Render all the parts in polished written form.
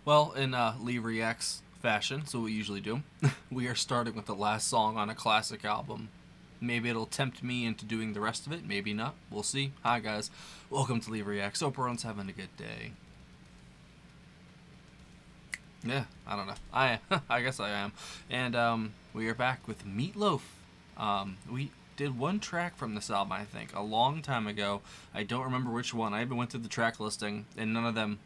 Well, in Lee Reacts fashion, so we usually do, we are starting with the last song on a classic album. Maybe it'll tempt me into doing the rest of it, maybe not. We'll see. Hi, guys. Welcome to Lee Reacts. Hope everyone's having a good day. Yeah, I don't know. I guess I am. And we are back with Meatloaf. We did one track from this album, I think, a long time ago. I don't remember which one. I even went through the track listing, and none of them,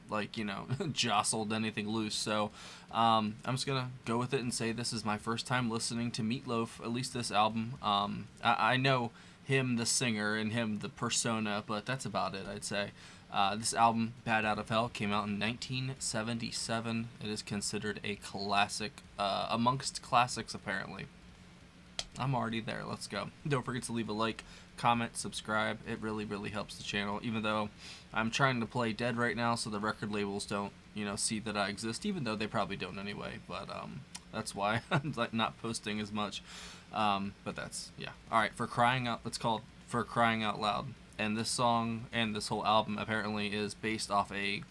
jostled anything loose. So I'm just going to go with it and say this is my first time listening to Meatloaf, at least this album. I know him, the singer, and him, the persona, but that's about it, I'd say. This album, Bad Out of Hell, came out in 1977. It is considered a classic, amongst classics, apparently. I'm already there. Let's go. Don't forget to leave a like, comment, subscribe. It really, really helps the channel, even though I'm trying to play dead right now so the record labels don't, see that I exist, even though they probably don't anyway. But that's why I'm not posting as much. But that's, yeah. All right, it's called For Crying Out Loud. And this song and this whole album apparently is based off a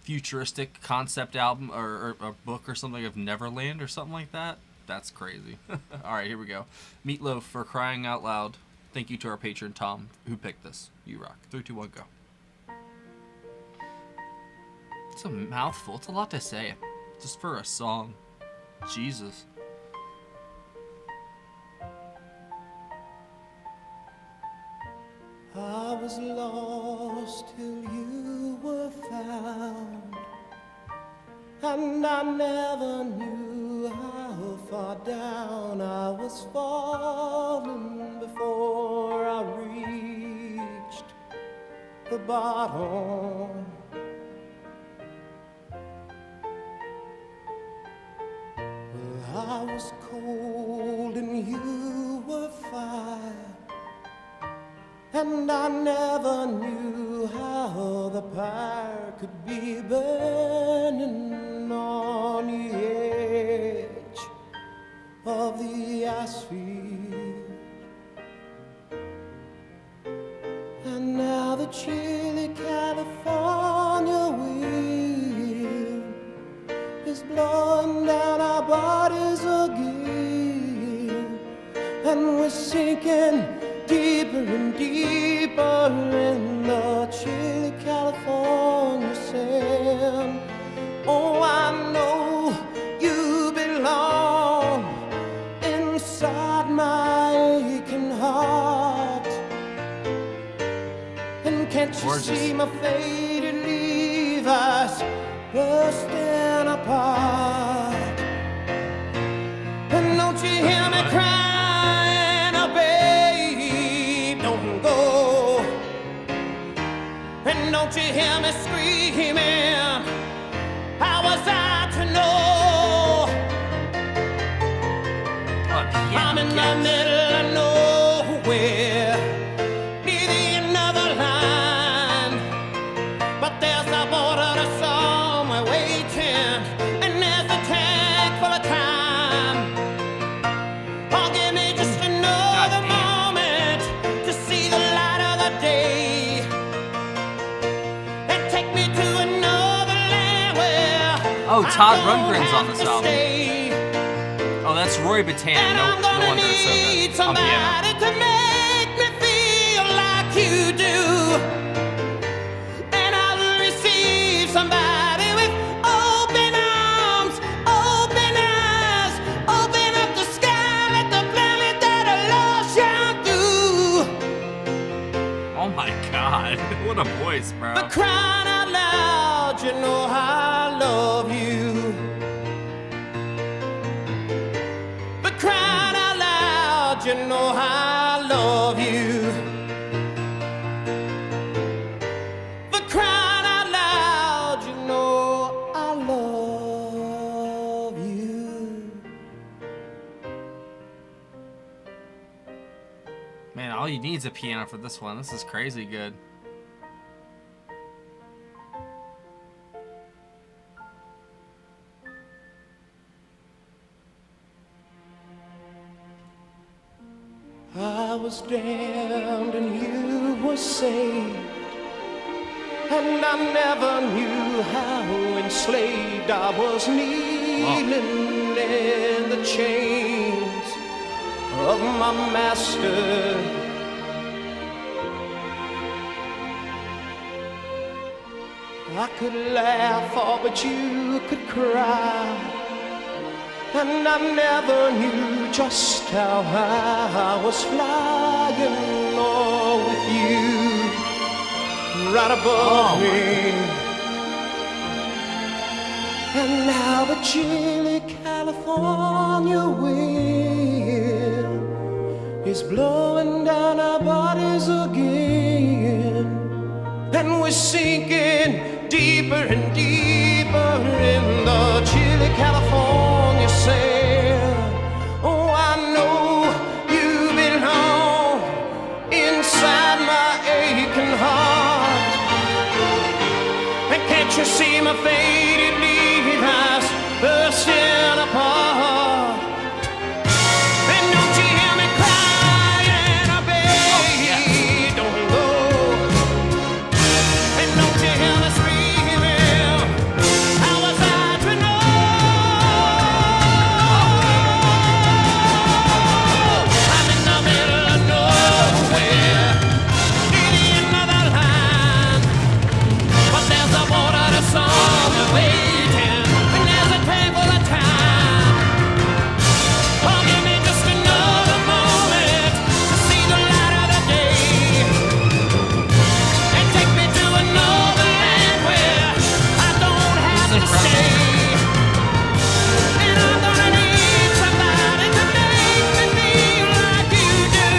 futuristic concept album or a book or something of Neverland or something like that. That's crazy. All right, here we go. Meatloaf, For Crying Out Loud. Thank you to our patron, Tom, who picked this. You rock. 3, 2, 1, go. It's a mouthful. It's a lot to say. Just for a song. Jesus. I was lost till you were found, and I never knew how far down I was falling before I reached the bottom. Well, I was cold and you were fire, and I never knew how the fire could be burning on the edge of the ice field. And now the chilly California wind is blowing down our bodies again, and we're sinking deeper and deeper in the chilly California sand. Oh, I know you belong inside my aching heart. And can't you see my faded Levi's bursting apart? And don't you hear me crying, oh babe, don't go. And don't you hear me screaming, how was I to know? I'm in the middle of nowhere, near the end of the line, but there's a border to somewhere waiting, and there's a tank full of time. Oh, give me just another moment to see the light of the day, and take me to another land where Oh, Todd Rundgren's on this album. Oh, that's Roy Battan. No wonder it said that on piano. To make me feel like you do, and I'll receive somebody with open arms, open eyes, open up the sky, let the planet that I love shine through. Oh my God, what a voice, bro. But crying out loud, you know I love you. But crying out loud, you know I love you. But crying out loud, you know I love you. Man, all you need is a piano for this one. This is crazy good. I was damned and you were saved, and I never knew how in enslaved, I was kneeling in the chains of my master. I could laugh, oh, but you could cry, and I never knew just how high I was flying, oh, with you right above me. And now the chilly California wind is blowing down our bodies again, and we're sinking deeper and deeper in the chilly California sand. Oh, I know you belong inside my aching heart. And can't you see my faded Levi's bursting apart? And don't you hear me crying, oh, baby, don't go. And don't you hear me screaming, how was I to know? I'm in the middle of nowhere, needing another line, but there's a border to somewhere waiting, and there's a table of time. Oh, give me just another moment to see the light of the day, and take me to another land where I don't have to stay. And I'm gonna need somebody to make me feel like you do.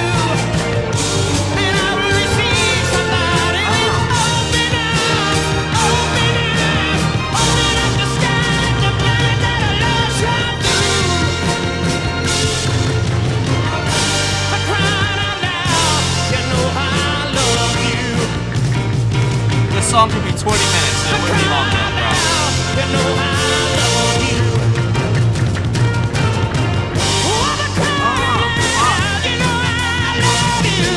And I will receive somebody with open arms, open arms, open up the sky to find that a love shall do. But crying out loud, you know I love you. This song could be 20 minutes and it wouldn't be long enough, bro. You know I love you. Oh, but crying out loud, you know I love you.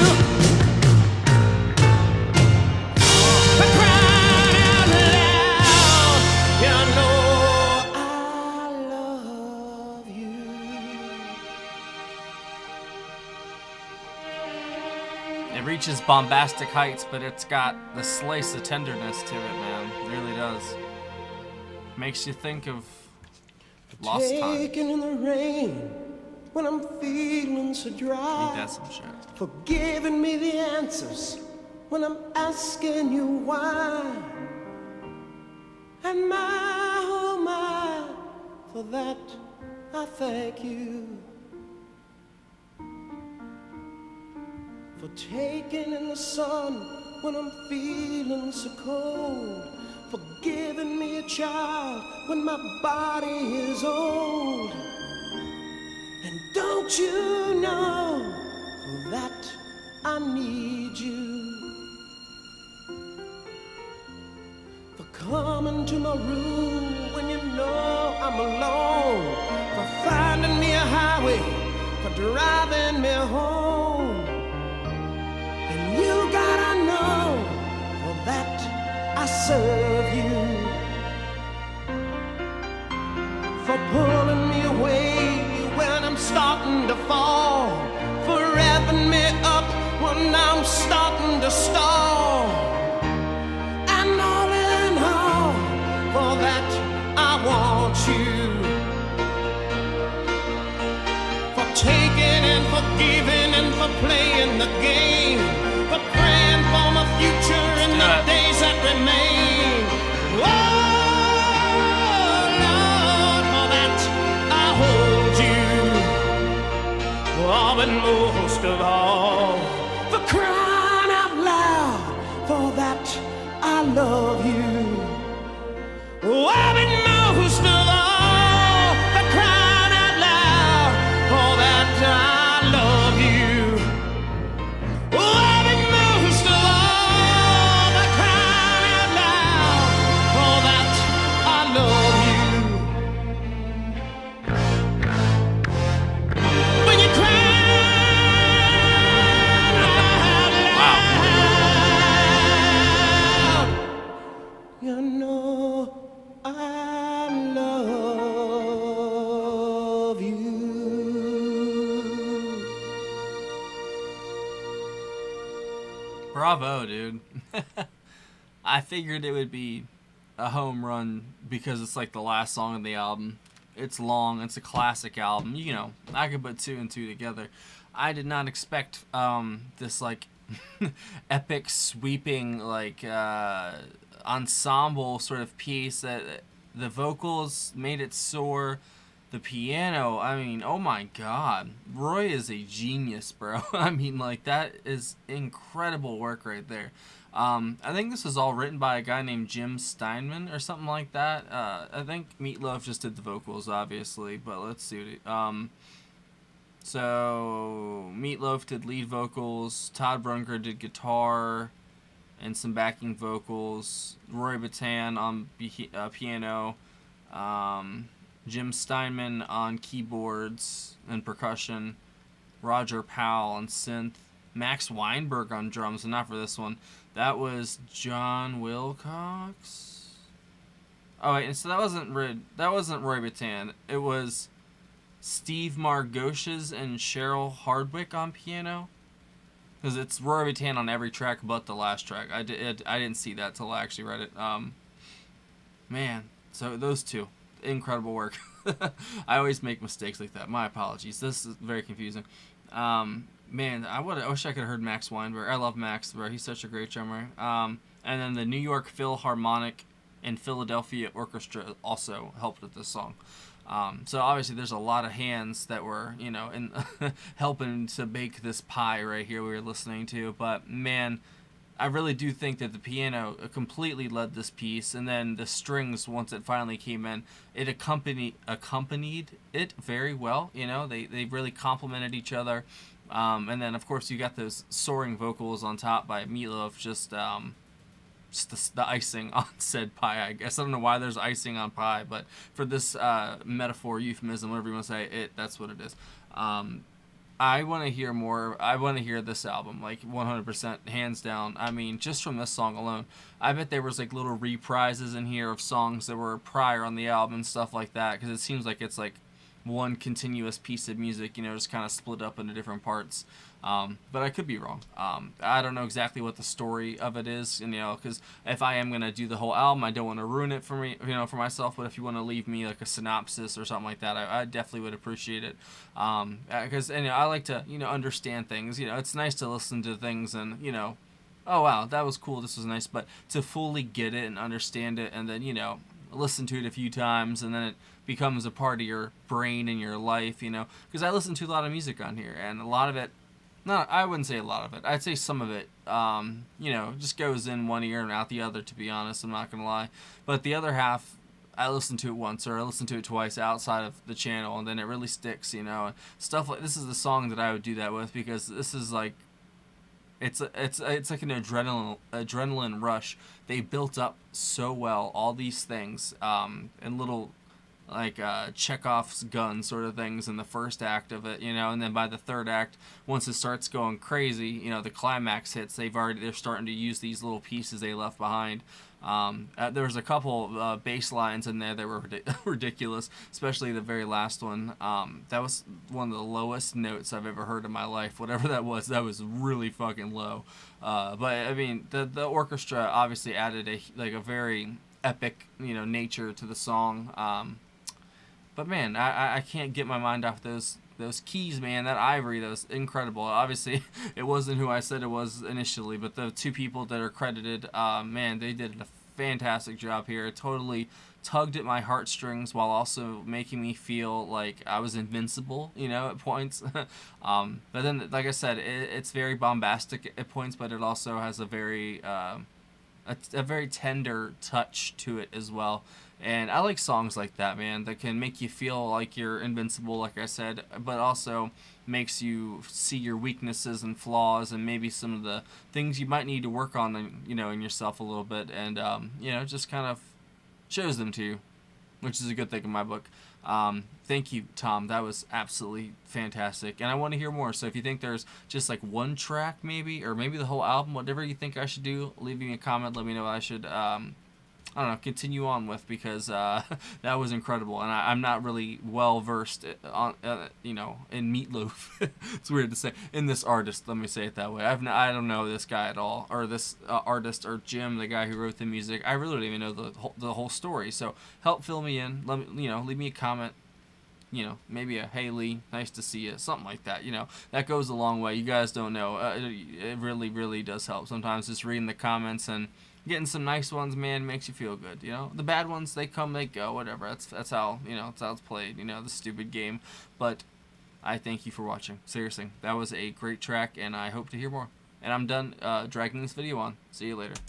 But crying out loud, you know I love you. It reaches bombastic heights, but it's got the slice of tenderness to it, man. It really does. Makes you think of lost time. Taking in the rain when I'm feeling so Ain't dry. that some shit? For giving me the answers when I'm asking you why. And my, oh my, for that I thank you. For taking in the sun when I'm feeling so cold. For giving me a child when my body is old. And don't you know, for that I need you. For coming to my room when you know I'm alone. For finding me a highway, for driving me home. And you gotta know, for that I serve you. For pulling me away when I'm starting to fall. For revving me up when I'm starting to stall. And all in all, for that I want you. For taking and for giving and for playing the game. For praying for my future and the days that remain. Oh, Lord, for that I hold you. Oh, but most of all, for crying out loud, for that I love you. Oh, but most of all, for crying out loud, for that I love you. Oh, but most of all, for crying out loud, for that I love you. When you cry out loud, you know I Bravo, dude. I figured it would be a home run because it's like the last song of the album. It's long. It's a classic album. You know, I could put two and two together. I did not expect this like epic sweeping like ensemble sort of piece that the vocals made it soar. The piano, I mean, oh my god. Roy is a genius, bro. I mean, like, that is incredible work right there. I think this was all written by a guy named Jim Steinman or something like that. I think Meatloaf just did the vocals, obviously, but let's see. So, Meatloaf did lead vocals, Todd Brunker did guitar and some backing vocals, Roy Batan on piano, Jim Steinman on keyboards and percussion, Roger Powell on synth, Max Weinberg on drums, and not for this one. That was John Wilcox. Oh wait, and so that wasn't Roy Batan. It was Steve Margoshes and Cheryl Hardwick on piano. Because it's Roy Batan on every track but the last track. I didn't see that till I actually read it. Man, so those two, incredible work. I always make mistakes like that. My apologies. This is very confusing. Man, I wish I could have heard Max Weinberg. I love Max, bro. He's such a great drummer. And then the New York Philharmonic and Philadelphia Orchestra also helped with this song. So obviously there's a lot of hands that were, you know, in helping to bake this pie right here we were listening to. But man, I really do think that the piano completely led this piece, and then the strings, once it finally came in, it accompanied it very well. You know, they really complemented each other. And then of course you got those soaring vocals on top by Meatloaf, just the icing on said pie, I guess. I don't know why there's icing on pie, but for this metaphor, euphemism, whatever you want to say, that's what it is. I want to hear more. I want to hear this album, like 100%, hands down. I mean, just from this song alone, I bet there was like little reprises in here of songs that were prior on the album and stuff like that, because it seems like it's like one continuous piece of music, you know, just kind of split up into different parts. But I could be wrong. I don't know exactly what the story of it is, you know, because if I am going to do the whole album, I don't want to ruin it for me, you know, for myself. But if you want to leave me like a synopsis or something like that, I definitely would appreciate it. Because, you know, I like to, you know, understand things. You know, it's nice to listen to things and, you know, oh, wow, that was cool, this was nice. But to fully get it and understand it and then, you know, listen to it a few times and then it becomes a part of your brain and your life, you know. Because I listen to a lot of music on here, and a lot of it, no, I wouldn't say a lot of it. I'd say some of it, you know, just goes in one ear and out the other, to be honest. I'm not going to lie. But the other half, I listen to it once or I listen to it twice outside of the channel, and then it really sticks, you know. Stuff like this is the song that I would do that with, because this is like, it's like an adrenaline rush. They built up so well, all these things, and little like Chekhov's gun sort of things in the first act of it, you know, and then by the third act, once it starts going crazy, you know, the climax hits, they're starting to use these little pieces they left behind. There was a couple bass lines in there that were ridiculous, especially the very last one. That was one of the lowest notes I've ever heard in my life. Whatever that was really fucking low. But I mean, the orchestra obviously added a very epic, you know, nature to the song. But man, I can't get my mind off those keys, man. That ivory, that was incredible. Obviously, it wasn't who I said it was initially, but the two people that are credited, man, they did a fantastic job here. It totally tugged at my heartstrings while also making me feel like I was invincible, you know, at points. But then, like I said, it's very bombastic at points, but it also has a very tender touch to it as well. And I like songs like that, man, that can make you feel like you're invincible, like I said, but also makes you see your weaknesses and flaws and maybe some of the things you might need to work on, you know, in yourself a little bit, and you know, just kind of shows them to you, which is a good thing in my book. Thank you, Tom. That was absolutely fantastic, and I want to hear more. So if you think there's just like one track, maybe, or maybe the whole album, whatever you think I should do, leave me a comment. Let me know what I should I don't know, continue on with, because that was incredible, and I'm not really well versed on in Meatloaf. It's weird to say, in this artist. Let me say it that way. I don't know this guy at all, or this artist, or Jim, the guy who wrote the music. I really don't even know the whole story. So help fill me in. Let me leave me a comment. Maybe a "Hey Lee, nice to see you," something like that. That goes a long way. You guys don't know. It really, really does help. Sometimes just reading the comments and getting some nice ones, man, makes you feel good. The bad ones, they come, they go, whatever. That's how that's how it's played. The stupid game. But I thank you for watching. Seriously, that was a great track, and I hope to hear more. And I'm done dragging this video on. See you later.